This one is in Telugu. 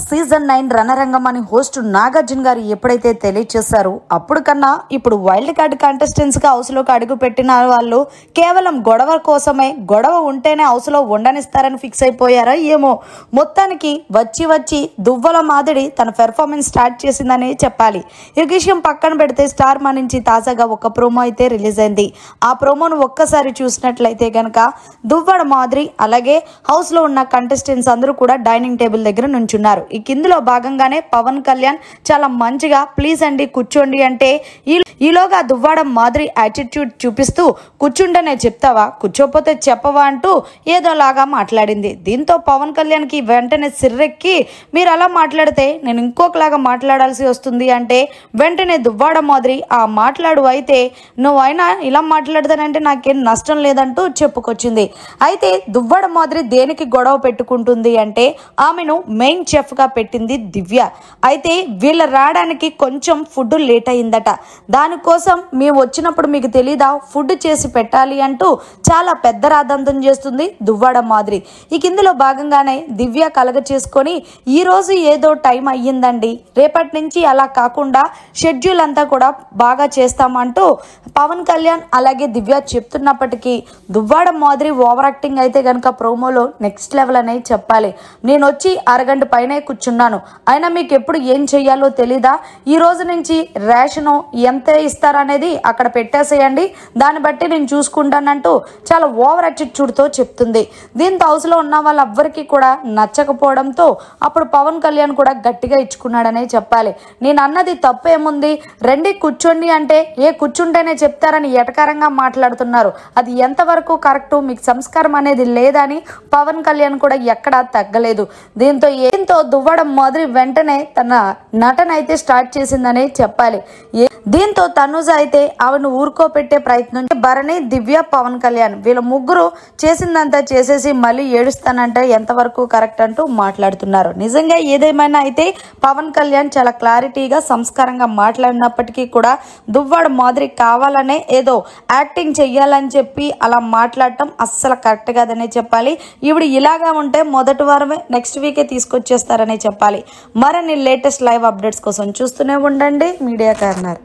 సీజన్ 9 రణరంగం అని హోస్ట్ నాగార్జున గారు ఎప్పుడైతే తెలియచేశారో అప్పుడు కన్నా ఇప్పుడు వైల్డ్ కార్డ్ కంటెస్టెంట్స్ గా హౌస్ లోకి అడుగు పెట్టిన వాళ్ళు కేవలం గొడవ కోసమే, గొడవ ఉంటేనే హౌస్ లో ఉండనిస్తారని ఫిక్స్ అయిపోయారా ఏమో. మొత్తానికి వచ్చి దువ్వల మాదిరి తన పెర్ఫార్మెన్స్ స్టార్ట్ చేసిందని చెప్పాలి. ఈ విషయం పక్కన పెడితే స్టార్ మా నుంచి తాజాగా ఒక ప్రోమో అయితే రిలీజ్ అయింది. ఆ ప్రోమోను ఒక్కసారి చూసినట్లయితే గనక దువ్వడ మాదిరి అలాగే హౌస్ లో ఉన్న కంటెస్టెంట్స్ అందరూ కూడా డైనింగ్ టేబుల్ దగ్గర నుంచున్నారు. ఈ కిందలో భాగంగానే పవన్ కళ్యాణ్ చాలా మంచిగా ప్లీజ్ అండి కూర్చోండి అంటే ఈలోగా దువ్వాడ మాదిరి యాటిట్యూడ్ చూపిస్తూ కూర్చుంటేనే చెప్తావా, కూర్చోపోతే చెప్పవా అంటూ ఏదోలాగా మాట్లాడింది. దీంతో పవన్ కళ్యాణ్ కి వెంటనే సిర్రెక్కి మీరు అలా మాట్లాడితే నేను ఇంకొకలాగా మాట్లాడాల్సి వస్తుంది అంటే వెంటనే దువ్వాడ మాదిరి ఆ మాట్లాడు అయితే నువ్వైనా ఇలా మాట్లాడతానంటే నాకేం నష్టం లేదంటూ చెప్పుకొచ్చింది. అయితే దువ్వాడ మాదిరి దేనికి గొడవ పెట్టుకుంటుంది అంటే ఆమెను మెయిన్ చెఫ్ గా పెట్టింది దివ్య. అయితే వీళ్ళ రావడానికి కొంచెం ఫుడ్ లేట్ అయిందట. దానికోసం మేము వచ్చినప్పుడు మీకు తెలీదా ఫుడ్ చేసి పెట్టాలి అంటూ చాలా పెద్ద రాదంతం చేస్తుంది దువ్వాడ మాదిరి. ఈ కిందలో భాగంగానే దివ్య కలగ చేసుకొని ఈ రోజు ఏదో టైం అయ్యిందండి, రేపటి నుంచి అలా కాకుండా షెడ్యూల్ అంతా కూడా బాగా చేస్తామంటూ పవన్ కళ్యాణ్ అలాగే దివ్య చెప్తున్నప్పటికీ దువ్వాడ మాదిరి ఓవర్ యాక్టింగ్ అయితే గనక ప్రోమోలో నెక్స్ట్ లెవెల్ అనేది చెప్పాలి. నేను వచ్చి అరగంట పైనే కూర్చున్నాను, అయినా మీకు ఎప్పుడు ఏం చెయ్యాలో తెలీదా, ఈ రోజు నుంచి రేషను ఎంత ఇస్తారనేది అక్కడ పెట్టేసేయండి, దాన్ని బట్టి నేను చూసుకుంటానంటూ చాలా ఓవర్ యాటిట్యూడ్తో చెప్తుంది. దీంతో హౌస్లో ఉన్న వాళ్ళెవ్వరికీ కూడా నచ్చకపోవడంతో అప్పుడు పవన్ కళ్యాణ్ కూడా గట్టిగా ఇచ్చుకున్నాడనే చెప్పాలి. నేను అన్నది తప్పేముంది, రండి కూర్చోండి అంటే కూర్చుంటేనే చెప్తారని ఎటకారంగా మాట్లాడుతున్నారు, అది ఎంతవరకు కరెక్టు, మీకు సంస్కారం అనేది లేదని పవన్ కళ్యాణ్ కూడా ఎక్కడా తగ్గలేదు. దీంతో దువ్వాడ మాదిరి వెంటనే తన నటన అయితే స్టార్ట్ చేసిందనే చెప్పాలి. దీంతో తనుజ అయితే ఆమెను ఊరుకోపెట్టే ప్రయత్నం, భరణి దివ్య పవన్ కళ్యాణ్ వీళ్ళ ముగ్గురు చేసిందంతా చేసేసి మళ్ళీ ఏడుస్తానంటే ఎంతవరకు కరెక్ట్ అంటూ మాట్లాడుతున్నారు. నిజంగా ఏదేమైనా అయితే పవన్ కళ్యాణ్ చాలా క్లారిటీగా సంస్కారంగా మాట్లాడినప్పటికీ కూడా దువ్వాడ మాదిరి కావాలనే ఏదో యాక్టింగ్ చెయ్యాలని చెప్పి అలా మాట్లాడటం అస్సలు కరెక్ట్ కాదనే చెప్పాలి. ఇప్పుడు ఇలాగా ఉంటే మొదటి వారమే నెక్స్ట్ వీకే తీసుకొచ్చేస్తారనే చెప్పాలి. మరిన్ని లేటెస్ట్ లైవ్ అప్డేట్స్ కోసం చూస్తూనే ఉండండి మీడియా కార్నర్.